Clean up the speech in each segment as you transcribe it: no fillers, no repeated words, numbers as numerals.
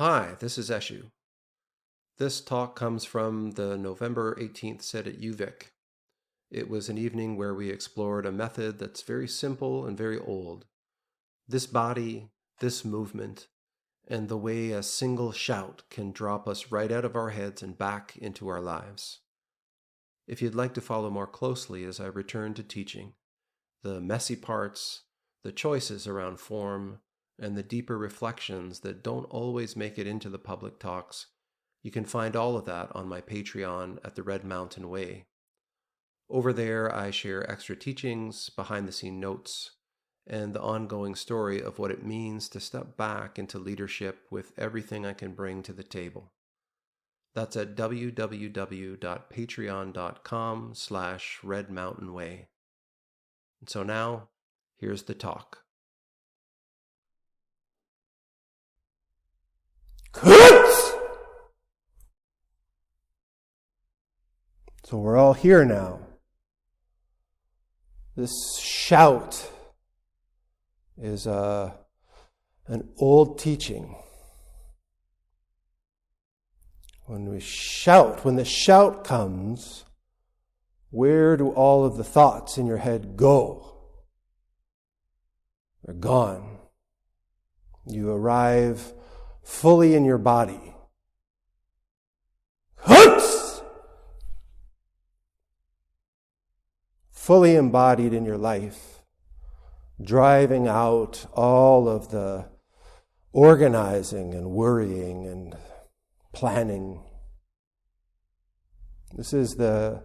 Hi, this is Eshu. This talk comes from the November 18th set at UVic. It was an evening where we explored a method that's very simple and very old. This body, this movement, and the way a single shout can drop us right out of our heads and back into our lives. If you'd like to follow more closely as I return to teaching, the messy parts, the choices around form, and the deeper reflections that don't always make it into the public talks, you can find all of that on my Patreon at the Red Mountain Way. Over there, I share extra teachings, behind-the-scene notes, and the ongoing story of what it means to step back into leadership with everything I can bring to the table. That's at www.patreon.com/redmountainway. And so now, here's the talk. So we're all here now. This shout is an old teaching. When the shout comes, where do all of the thoughts in your head go? They're gone. You arrive fully in your body. Fully embodied in your life, driving out all of the organizing and worrying and planning. This is the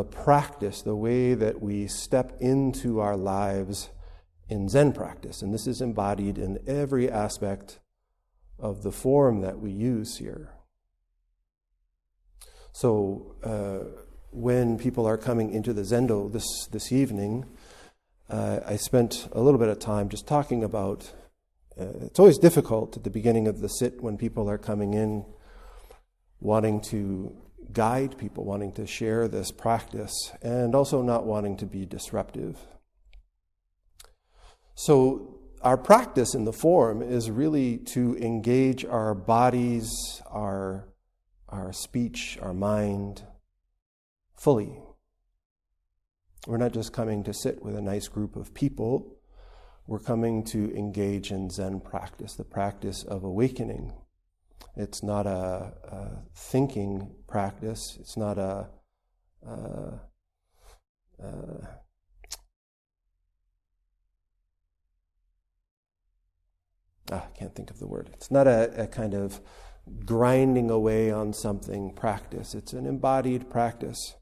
practice, the way that we step into our lives in Zen practice. And this is embodied in every aspect of the form that we use here. So, when people are coming into the Zendo this evening, I spent a little bit of time just talking about, it's always difficult at the beginning of the sit when people are coming in, wanting to guide people, wanting to share this practice, and also not wanting to be disruptive. So our practice in the form is really to engage our bodies, our speech, our mind, fully. We're not just coming to sit with a nice group of people. We're coming to engage in Zen practice, the practice of awakening. It's not a thinking practice. It's not I can't think of the word. It's not a kind of grinding away on something practice. It's an embodied practice.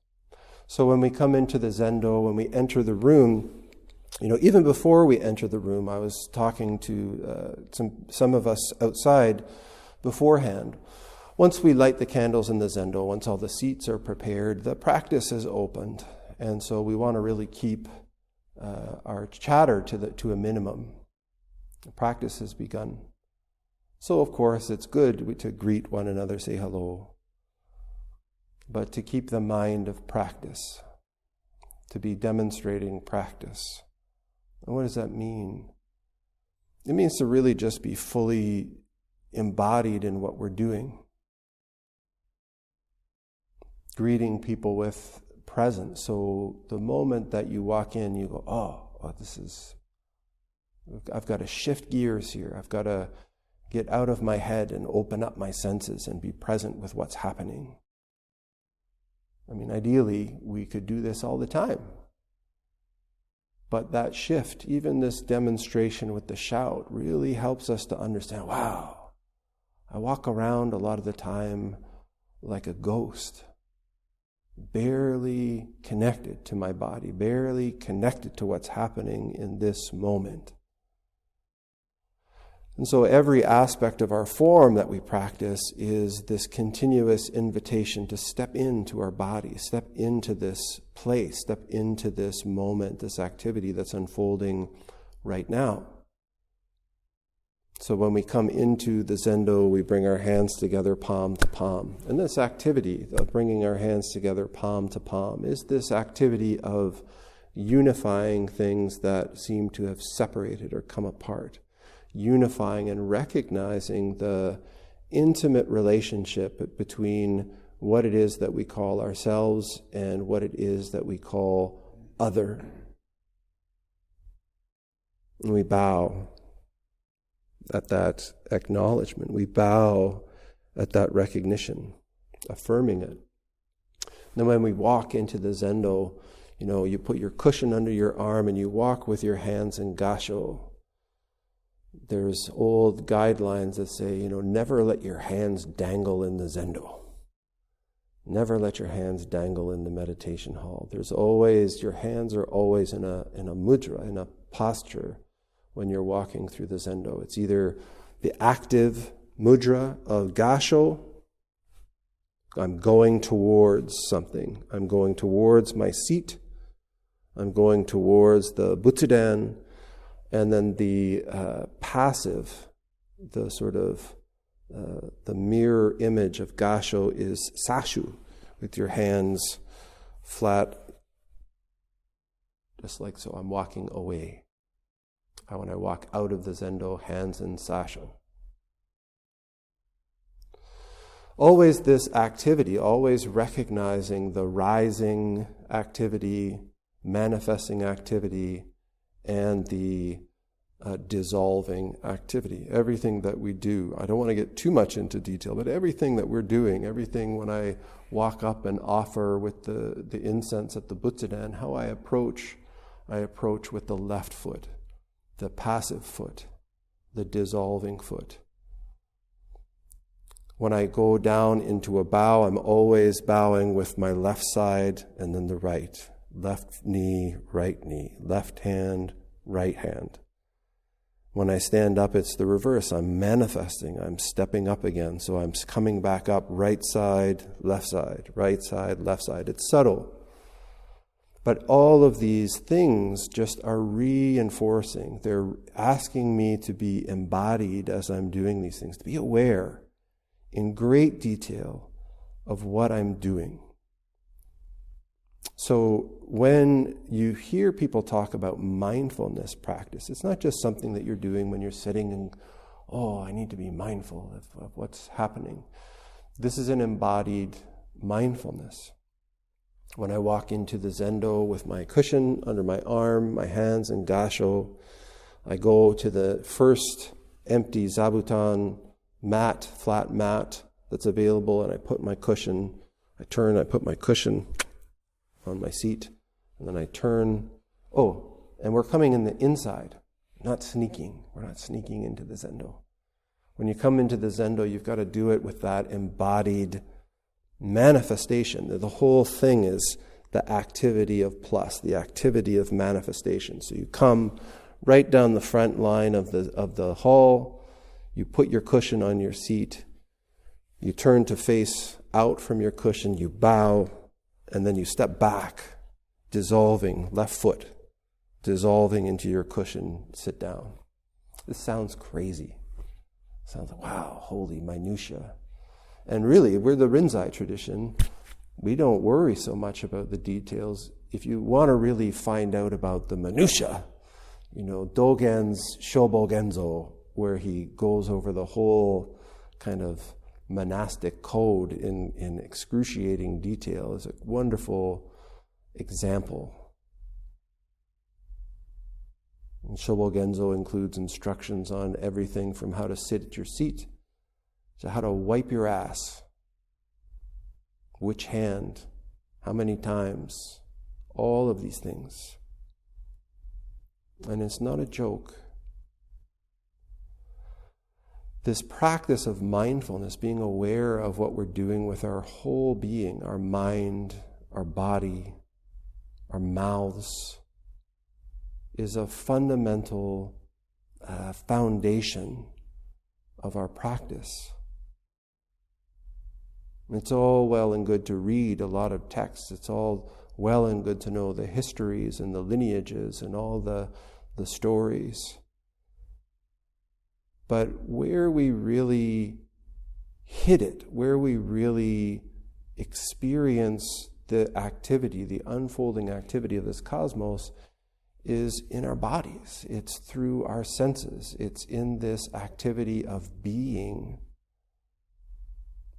So when we come into the Zendo, when we enter the room, even before we enter the room, I was talking to some of us outside beforehand. Once we light the candles in the Zendo, once all the seats are prepared, the practice is opened. And so we want to really keep our chatter to a minimum. The practice has begun. So of course it's good to greet one another, say hello, but to keep the mind of practice, to be demonstrating practice. And what does that mean? It means to really just be fully embodied in what we're doing. Greeting people with presence. So the moment that you walk in, you go, oh, I've got to shift gears here. I've got to get out of my head and open up my senses and be present with what's happening. Ideally, we could do this all the time. But that shift, even this demonstration with the shout, really helps us to understand, wow, I walk around a lot of the time like a ghost, barely connected to my body, barely connected to what's happening in this moment. And so every aspect of our form that we practice is this continuous invitation to step into our body, step into this place, step into this moment, this activity that's unfolding right now. So when we come into the Zendo, we bring our hands together palm to palm. And this activity of bringing our hands together palm to palm is this activity of unifying things that seem to have separated or come apart. unifying and recognizing the intimate relationship between what it is that we call ourselves and what it is that we call other. And we bow at that acknowledgement. We bow at that recognition, affirming it. Then when we walk into the Zendo, you put your cushion under your arm and you walk with your hands in gasho. There's old guidelines that say, never let your hands dangle in the Zendo. Never let your hands dangle in the meditation hall. Your hands are always in a mudra, in a posture when you're walking through the Zendo. It's either the active mudra of gasho, I'm going towards something. I'm going towards my seat. I'm going towards the butsudan. And then the passive, the sort of the mirror image of gasho is sashu, with your hands flat, just like so. I'm walking away. When I walk out of the Zendo, hands in sashu. Always this activity, always recognizing the rising activity, manifesting activity, and the dissolving activity. Everything that we do, I don't want to get too much into detail, but everything that we're doing, everything when I walk up and offer with the incense at the butsudan, how I approach with the left foot, the passive foot, the dissolving foot. When I go down into a bow, I'm always bowing with my left side and then the right. Left knee, left hand, right hand. When I stand up, it's the reverse. I'm manifesting. I'm stepping up again. So I'm coming back up, right side, left side, right side, left side. It's subtle. But all of these things just are reinforcing. They're asking me to be embodied as I'm doing these things, to be aware in great detail of what I'm doing. So when you hear people talk about mindfulness practice, it's not just something that you're doing when you're sitting and, I need to be mindful of what's happening. This is an embodied mindfulness. When I walk into the Zendo with my cushion under my arm, my hands in gasho, I go to the first empty zabuton mat, flat mat that's available, and I put my cushion, I put my cushion on my seat, and then I turn. And we're coming in the inside, not sneaking. We're not sneaking into the Zendo. When you come into the Zendo, you've got to do it with that embodied manifestation. The whole thing is the activity of plus, the activity of manifestation. So you come right down the front line of the hall, you put your cushion on your seat, you turn to face out from your cushion, you bow, and then you step back, dissolving, left foot, dissolving into your cushion, sit down. This sounds crazy. Sounds like, wow, holy minutia. And really, we're the Rinzai tradition. We don't worry so much about the details. If you want to really find out about the minutia, Dogen's Shobo Genzo, where he goes over the whole kind of monastic code in excruciating detail, is a wonderful example. And Shobo Genzo includes instructions on everything from how to sit at your seat to how to wipe your ass, which hand, how many times, all of these things. And it's not a joke. This practice of mindfulness, being aware of what we're doing with our whole being, our mind, our body, our mouths, is a fundamental foundation of our practice. It's all well and good to read a lot of texts. It's all well and good to know the histories and the lineages and all the stories. But where we really hit it, where we really experience the activity, the unfolding activity of this cosmos, is in our bodies. It's through our senses. It's in this activity of being,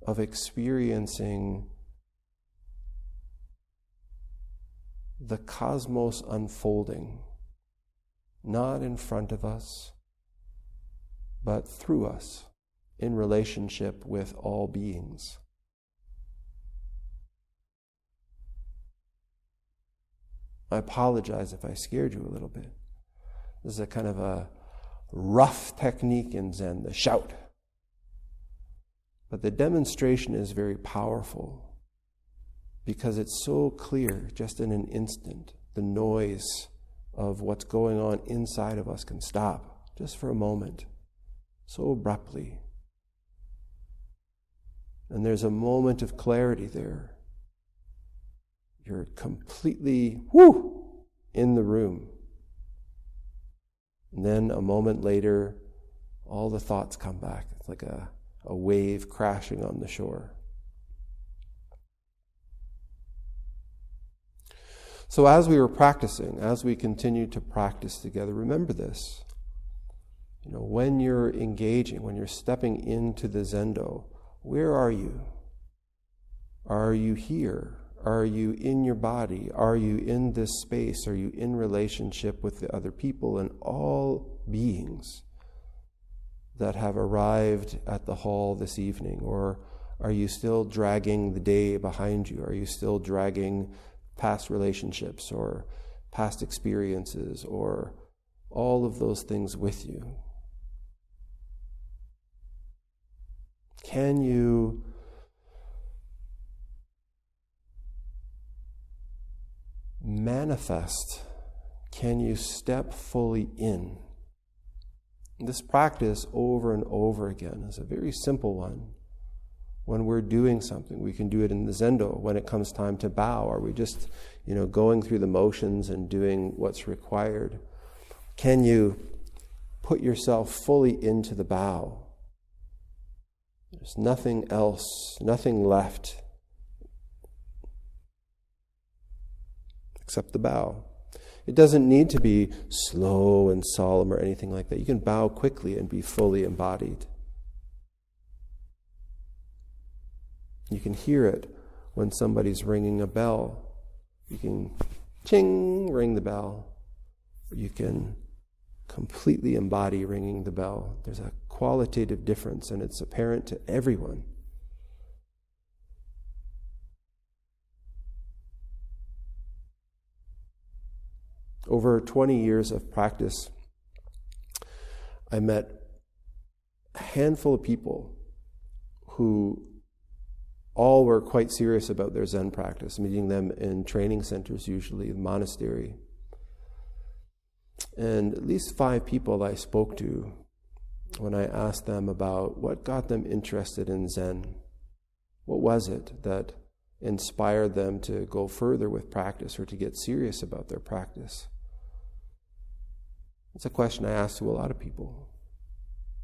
of experiencing the cosmos unfolding, not in front of us, but through us, in relationship with all beings. I apologize if I scared you a little bit. This is a kind of a rough technique in Zen, the shout. But the demonstration is very powerful because it's so clear, just in an instant. The noise of what's going on inside of us can stop just for a moment, so abruptly. And there's a moment of clarity there. You're completely, in the room. And then a moment later, all the thoughts come back. It's like a wave crashing on the shore. So as we were practicing, as we continued to practice together, remember this. When you're engaging, when you're stepping into the Zendo, where are you? Are you here? Are you in your body? Are you in this space? Are you in relationship with the other people and all beings that have arrived at the hall this evening? Or are you still dragging the day behind you? Are you still dragging past relationships or past experiences or all of those things with you? Can you manifest? Can you step fully in? This practice over and over again is a very simple one. When we're doing something, we can do it in the Zendo. When it comes time to bow, are we just, going through the motions and doing what's required? Can you put yourself fully into the bow? There's nothing else, nothing left except the bow. It doesn't need to be slow and solemn or anything like that. You can bow quickly and be fully embodied. You can hear it when somebody's ringing a bell. You can ching, ring the bell. You can completely embody ringing the bell. There's a qualitative difference, and it's apparent to everyone. Over 20 years of practice, I met a handful of people who all were quite serious about their Zen practice, meeting them in training centers, usually the monastery. And at least 5 people I spoke to when I asked them about what got them interested in Zen. What was it that inspired them to go further with practice or to get serious about their practice? It's a question I asked to a lot of people.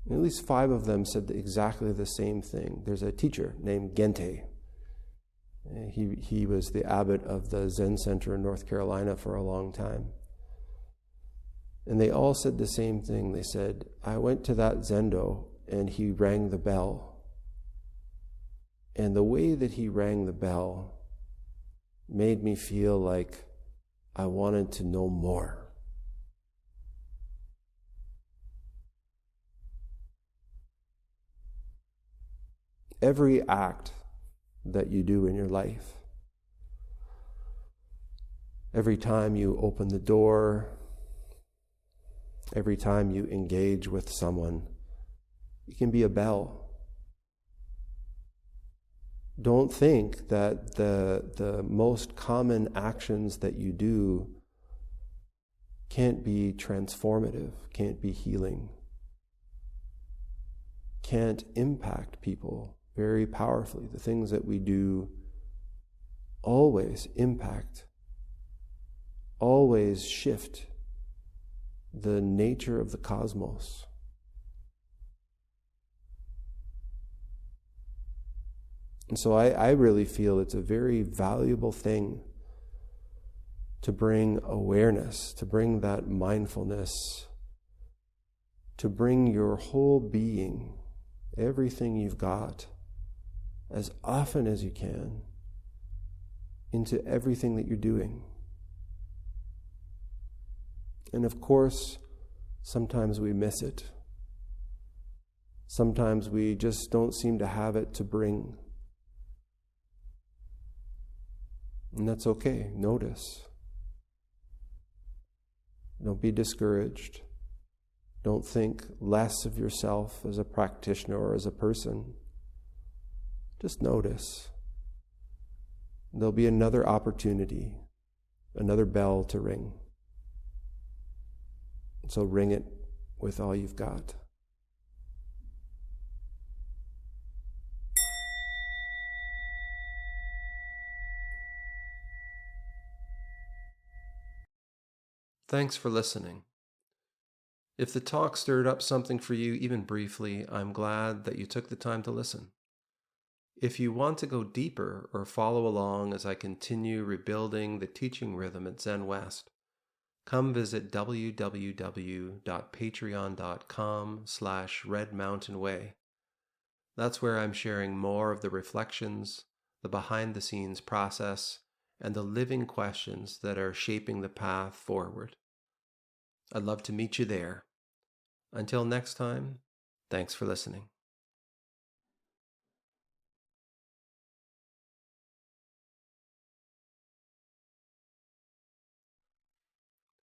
And at least 5 of them said exactly the same thing. There's a teacher named Gente. He was the abbot of the Zen Center in North Carolina for a long time. And they all said the same thing. They said, I went to that Zendo and he rang the bell. And the way that he rang the bell made me feel like I wanted to know more. Every act that you do in your life, every time you open the door, every time you engage with someone, it can be a bell. Don't think that the most common actions that you do can't be transformative, can't be healing, can't impact people very powerfully. The things that we do always impact, always shift the nature of the cosmos. And so I really feel it's a very valuable thing to bring awareness, to bring that mindfulness, to bring your whole being, everything you've got, as often as you can, into everything that you're doing. And of course, sometimes we miss it. Sometimes we just don't seem to have it to bring. And that's okay. Notice. Don't be discouraged. Don't think less of yourself as a practitioner or as a person. Just notice. There'll be another opportunity, another bell to ring. So ring it with all you've got. Thanks for listening. If the talk stirred up something for you, even briefly, I'm glad that you took the time to listen. If you want to go deeper or follow along as I continue rebuilding the teaching rhythm at Zen West, come visit www.patreon.com/redmountainway. That's where I'm sharing more of the reflections, the behind-the-scenes process, and the living questions that are shaping the path forward. I'd love to meet you there. Until next time, thanks for listening.